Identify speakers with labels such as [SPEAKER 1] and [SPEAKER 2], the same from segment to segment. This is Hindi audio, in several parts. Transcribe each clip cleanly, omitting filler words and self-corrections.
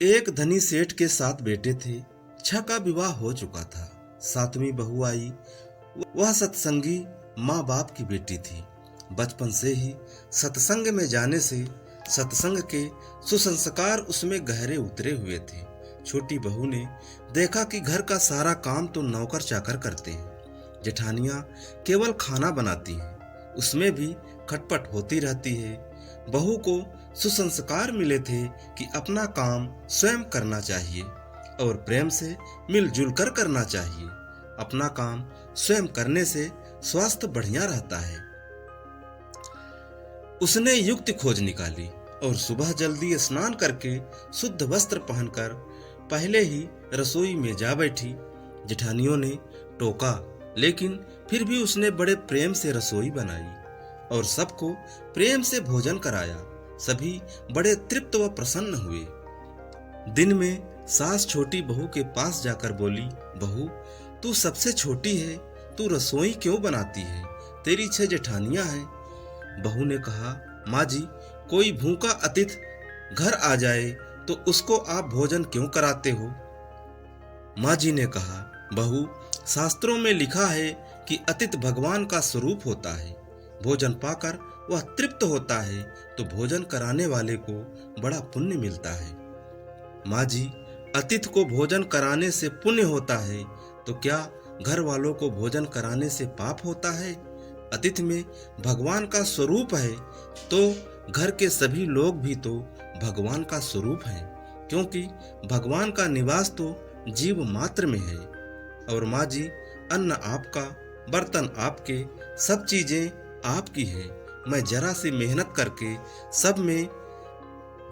[SPEAKER 1] एक धनी सेठ के 7 बेटे थे। 6 का विवाह हो चुका था। 7वीं बहू आई। वह सत्संगी माँ बाप की बेटी थी। बचपन से ही सत्संग में जाने से सत्संग के सुसंस्कार उसमें गहरे उतरे हुए थे। छोटी बहू ने देखा कि घर का सारा काम तो नौकर चाकर करते हैं, जेठानियां केवल खाना बनाती हैं, उसमें भी खटपट होती रहती है। बहू को सुसंस्कार मिले थे कि अपना काम स्वयं करना चाहिए और प्रेम से मिलजुल कर करना चाहिए। अपना काम स्वयं करने से स्वास्थ्य बढ़िया रहता है। उसने युक्ति खोज निकाली और सुबह जल्दी स्नान करके शुद्ध वस्त्र पहनकर पहले ही रसोई में जा बैठी। जेठानियों ने टोका, लेकिन फिर भी उसने बड़े प्रेम से रसोई बनाई और सबको प्रेम से भोजन कराया। सभी बड़े तृप्त व प्रसन्न हुए। दिन में सास छोटी बहू के पास जाकर बोली, बहू, तू सबसे छोटी है, तू रसोई क्यों बनाती है? तेरी 6 जेठानियां हैं। बहू ने कहा, माँ जी, कोई भूखा अतिथि घर आ जाए तो उसको आप भोजन क्यों कराते हो? माँ जी ने कहा, बहू, शास्त्रों में लिखा है कि अतिथि भगवान का स्वरूप होता है। भोजन पाकर वह तृप्त होता है तो भोजन कराने वाले को बड़ा पुण्य मिलता है। माँ जी, अतिथि को भोजन कराने से पुण्य होता है तो क्या घर वालों को भोजन कराने से पाप होता है? अतिथि में भगवान का स्वरूप है तो घर के सभी लोग भी तो भगवान का स्वरूप हैं, क्योंकि भगवान का निवास तो जीव मात्र में है। और माँ जी, अन्न आपका, बर्तन आपके, सब चीजें आपकी है। मैं जरा सी मेहनत करके सब में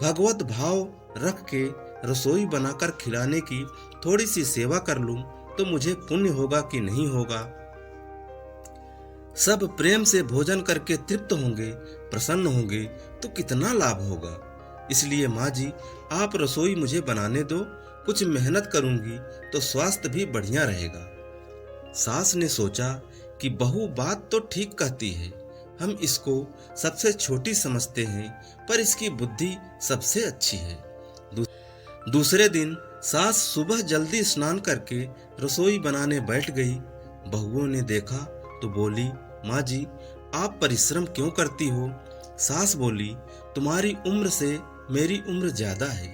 [SPEAKER 1] भगवत भाव रख के रसोई बनाकर खिलाने की थोड़ी सी सेवा कर लूं तो मुझे पुण्य होगा कि नहीं होगा? सब प्रेम से भोजन करके तृप्त होंगे, प्रसन्न होंगे तो कितना लाभ होगा। इसलिए माँ जी, आप रसोई मुझे बनाने दो, कुछ मेहनत करूंगी तो स्वास्थ्य भी बढ़िया रहेगा। सास ने सोचा कि बहू बात तो ठीक कहती है, हम इसको सबसे छोटी समझते हैं, पर इसकी बुद्धि सबसे अच्छी है। दूसरे दिन सास सुबह जल्दी स्नान करके रसोई बनाने बैठ गई। बहुओं ने देखा तो बोली, माँ जी, आप परिश्रम क्यों करती हो? सास बोली, तुम्हारी उम्र से मेरी उम्र ज्यादा है,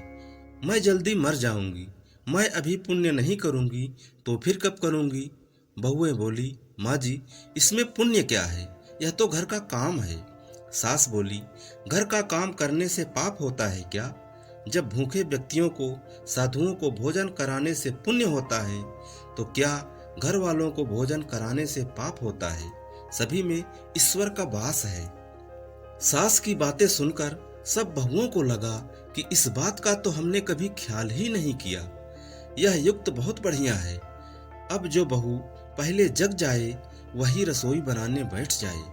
[SPEAKER 1] मैं जल्दी मर जाऊंगी, मैं अभी पुण्य नहीं करूंगी तो फिर कब करूंगी? बहुएं बोली, माँ जी, इसमें पुण्य क्या है, यह तो घर का काम है। सास बोली, घर का काम करने से पाप होता है क्या? जब भूखे व्यक्तियों को, साधुओं को भोजन कराने से पुण्य होता है तो क्या घर वालों को भोजन कराने से पाप होता है? सभी में ईश्वर का वास है। सास की बातें सुनकर सब बहुओं को लगा कि इस बात का तो हमने कभी ख्याल ही नहीं किया। यह युक्त बहुत बढ़िया है। अब जो बहू पहले जग जाए वही रसोई बनाने बैठ जाए।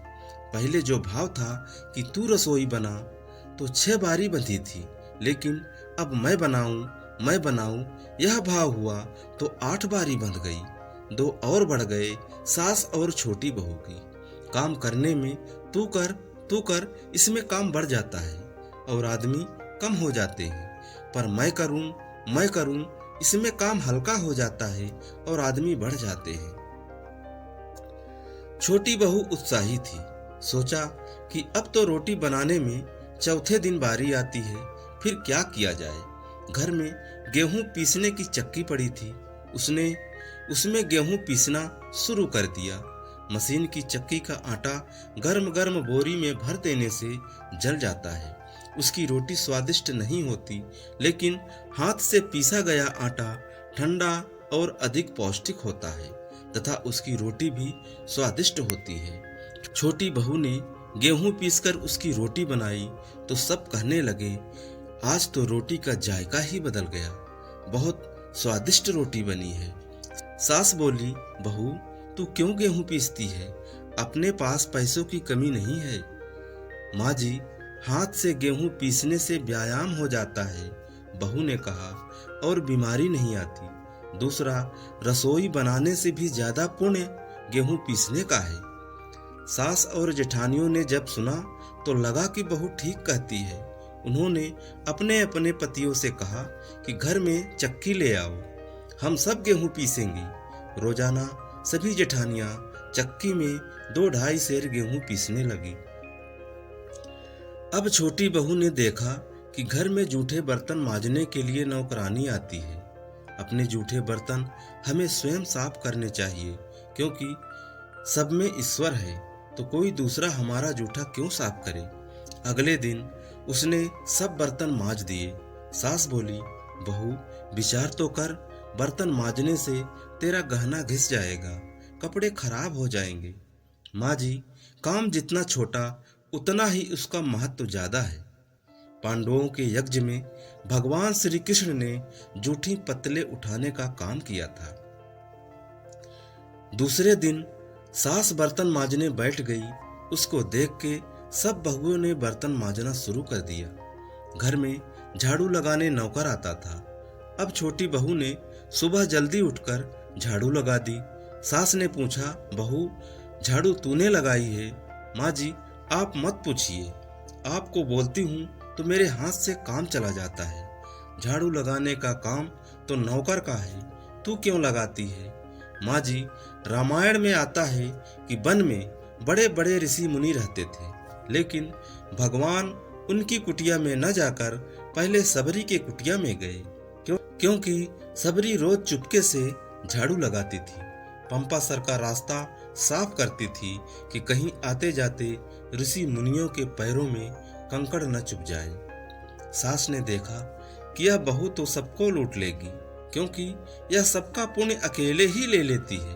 [SPEAKER 1] पहले जो भाव था कि तू रसोई बना तो 6 बारी बंधी थी, लेकिन अब मैं बनाऊं यह भाव हुआ तो 8 बारी बंध गई। 2 और बढ़ गए, सास और छोटी बहू की। काम करने में तू कर इसमें काम बढ़ जाता है और आदमी कम हो जाते हैं, पर मैं करूं इसमें काम हल्का हो जाता है और आदमी बढ़ जाते हैं। छोटी बहू उत्साही थी। सोचा कि अब तो रोटी बनाने में चौथे दिन बारी आती है, फिर क्या किया जाए। घर में गेहूं पीसने की चक्की पड़ी थी, उसने उसमें गेहूं पीसना शुरू कर दिया। मशीन की चक्की का आटा गर्म गर्म बोरी में भर देने से जल जाता है। उसकी रोटी स्वादिष्ट नहीं होती, लेकिन हाथ से पीसा गया आटा ठंडा और अधिक पौष्टिक होता है तथा उसकी रोटी भी स्वादिष्ट होती है। छोटी बहू ने गेहूं पीसकर उसकी रोटी बनाई तो सब कहने लगे, आज तो रोटी का जायका ही बदल गया, बहुत स्वादिष्ट रोटी बनी है। सास बोली, बहू, तू क्यों गेहूं पीसती है? अपने पास पैसों की कमी नहीं है। माँ जी, हाथ से गेहूं पीसने से व्यायाम हो जाता है, बहू ने कहा, और बीमारी नहीं आती। दूसरा, रसोई बनाने से भी ज्यादा पुण्य गेहूं पीसने का है। सास और जेठानियों ने जब सुना तो लगा कि बहू ठीक कहती है, उन्होंने अपने अपने पतियों से कहा कि घर में चक्की ले आओ, हम सब गेहूं पीसेंगे। रोजाना सभी जेठानियां चक्की में 2-2.5 सेर गेहूं पीसने लगी। अब छोटी बहू ने देखा कि घर में जूठे बर्तन मांजने के लिए नौकरानी आती है। अपने जूठे बर्तन हमें स्वयं साफ करने चाहिए, क्योंकि सब में ईश्वर है, तो कोई दूसरा हमारा जूठा क्यों साफ करे। अगले दिन उसने सब बर्तन मांज दिए। सास बोली, बहू विचार तो कर, बर्तन मांजने से तेरा गहना घिस जाएगा, कपड़े खराब हो जाएंगे। माँ जी, काम जितना छोटा उतना ही उसका महत्व ज्यादा है। पांडवों के यज्ञ में भगवान श्री कृष्ण ने जूठी पत्तले उठाने का काम किया था। दूसरे दिन सास बर्तन मांजने बैठ गई। उसको देख के सब बहुओं ने बर्तन मांजना शुरू कर दिया। घर में झाड़ू लगाने नौकर आता था। अब छोटी बहू ने सुबह जल्दी उठकर झाड़ू लगा दी। सास ने पूछा, बहू झाड़ू तूने लगाई है? माँ जी, आप मत पूछिए, आपको बोलती हूँ तो मेरे हाथ से काम चला जाता है। झाड़ू लगाने का काम तो नौकर का है, तू क्यों लगाती है? माँ जी, रामायण में आता है कि वन में बड़े बड़े ऋषि मुनि रहते थे, लेकिन भगवान उनकी कुटिया में न जाकर पहले सबरी के कुटिया में गए, क्योंकि सबरी रोज चुपके से झाड़ू लगाती थी, पंपा सर का रास्ता साफ करती थी कि कहीं आते जाते ऋषि मुनियों के पैरों में कंकड़ न चुभ जाए। सास ने देखा कि यह बहू तो सबको लूट लेगी, क्योंकि यह सबका पुण्य अकेले ही ले लेती है।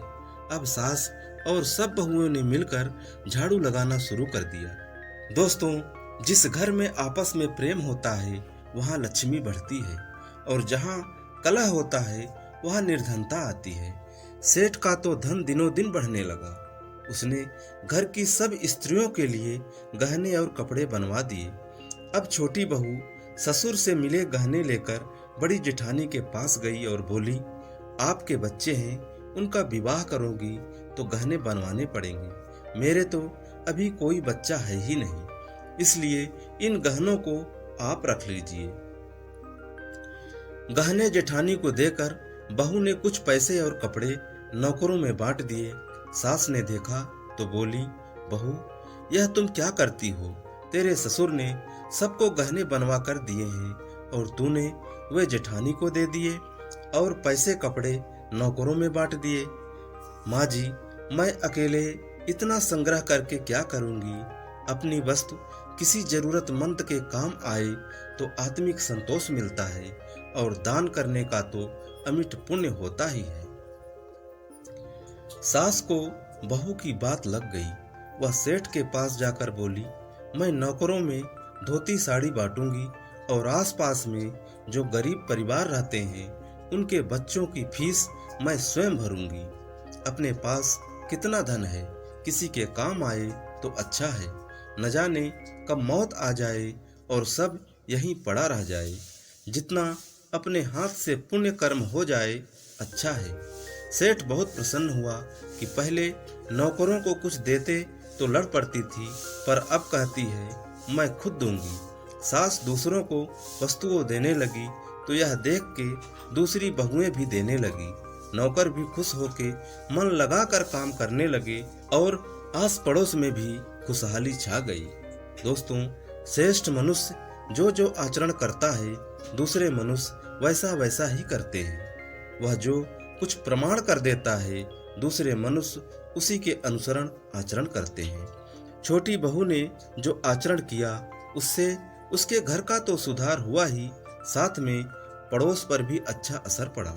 [SPEAKER 1] अब सास और सब बहुओं ने मिलकर झाड़ू लगाना शुरू कर दिया। दोस्तों, जिस घर में आपस में प्रेम होता है वहाँ लक्ष्मी बढ़ती है, और जहाँ कलह होता है वहाँ निर्धनता आती है। सेठ का तो धन दिनों दिन बढ़ने लगा। उसने घर की सब स्त्रियों के लिए गहने और कपड़े बनवा दिए। अब छोटी बहू ससुर से मिले गहने लेकर बड़ी जेठानी के पास गई और बोली, आपके बच्चे हैं, उनका विवाह करोगी तो गहने बनवाने पड़ेंगे। मेरे तो अभी कोई बच्चा है ही नहीं, इसलिए इन गहनों को आप रख लीजिए। गहने जेठानी को देकर बहू ने कुछ पैसे और कपड़े नौकरों में बांट दिए। सास ने देखा तो बोली, बहू यह तुम क्या करती हो? तेरे ससुर ने सबको गहने बनवा कर दिए हैं और तूने वे जेठानी को दे दिए और पैसे कपड़े नौकरों में बांट दिए। माँ जी, मैं अकेले इतना संग्रह करके क्या करूँगी? अपनी वस्तु किसी जरूरतमंद के काम आए तो आत्मिक संतोष मिलता है, और दान करने का तो अमिट पुण्य होता ही है। सास को बहू की बात लग गई। वह सेठ के पास जाकर बोली, मैं नौकरों में धोती साड़ी बांटूंगी और आसपास में जो गरीब परिवार रहते हैं उनके बच्चों की फीस मैं स्वयं भरूंगी। अपने पास कितना धन है, किसी के काम आए तो अच्छा है, न जाने कब मौत आ जाए और सब यहीं पड़ा रह जाए। जितना अपने हाथ से पुण्य कर्म हो जाए अच्छा है। सेठ बहुत प्रसन्न हुआ कि पहले नौकरों को कुछ देते तो लड़ पड़ती थी, पर अब कहती है मैं खुद दूंगी। सास दूसरों को वस्तुओं देने लगी तो यह देख के दूसरी बहुएं भी देने लगी। नौकर भी खुश होके मन लगाकर काम करने लगे और आस पड़ोस में भी खुशहाली छा गई। दोस्तों, श्रेष्ठ मनुष्य जो जो आचरण करता है दूसरे मनुष्य वैसा वैसा ही करते हैं। वह जो कुछ प्रमाण कर देता है दूसरे मनुष्य उसी के अनुसरण आचरण करते हैं। छोटी बहू ने जो आचरण किया उससे उसके घर का तो सुधार हुआ ही, साथ में पड़ोस पर भी अच्छा असर पड़ा।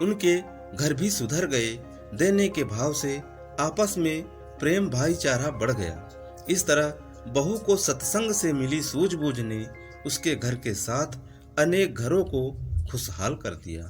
[SPEAKER 1] उनके घर भी सुधर गए। देने के भाव से आपस में प्रेम भाईचारा बढ़ गया। इस तरह बहू को सत्संग से मिली सूझबूझ ने उसके घर के साथ अनेक घरों को खुशहाल कर दिया।